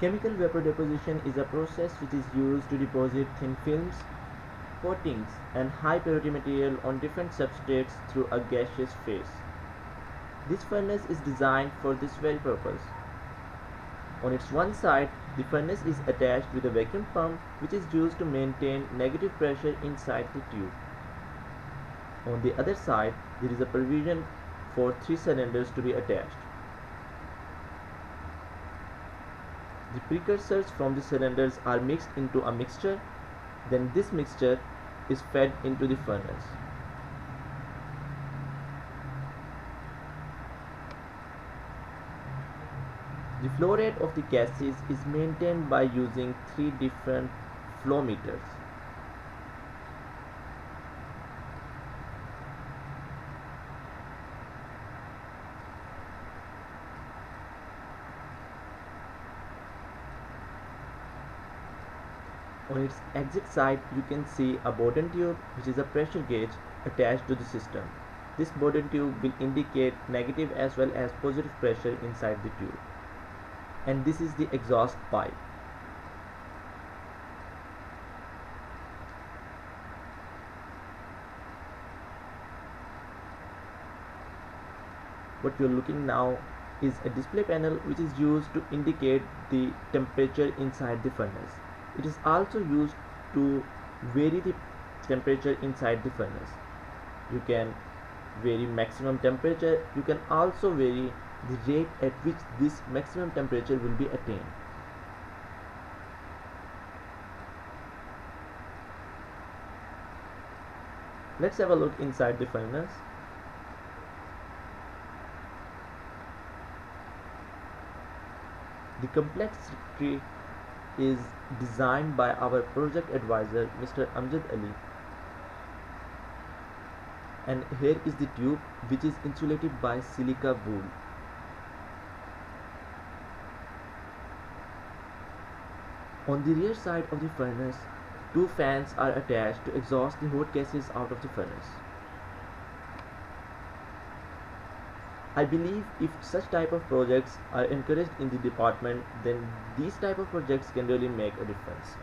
Chemical vapor deposition is a process which is used to deposit thin films, coatings, and high purity material on different substrates through a gaseous phase. This furnace is designed for this very purpose. On its one side, the furnace is attached with a vacuum pump which is used to maintain negative pressure inside the tube. On the other side, there is a provision for 3 cylinders to be attached. The precursors from the cylinders are mixed into a mixture, then this mixture is fed into the furnace. The flow rate of the gases is maintained by using 3 different flow meters. On its exit side, you can see a Bowden tube, which is a pressure gauge attached to the system. This Bowden tube will indicate negative as well as positive pressure inside the tube. And this is the exhaust pipe. What you are looking now is a display panel which is used to indicate the temperature inside the furnace. It is also used to vary the temperature inside the furnace. You can vary maximum temperature. You can also vary the rate at which this maximum temperature will be attained. Let's have a look inside the furnace. The complex circuitry is designed by our project advisor Mr. Amjad Ali, and here is the tube which is insulated by silica wool. On the rear side of the furnace, 2 fans are attached to exhaust the hot gases out of the furnace. I believe if such type of projects are encouraged in the department, then these type of projects can really make a difference.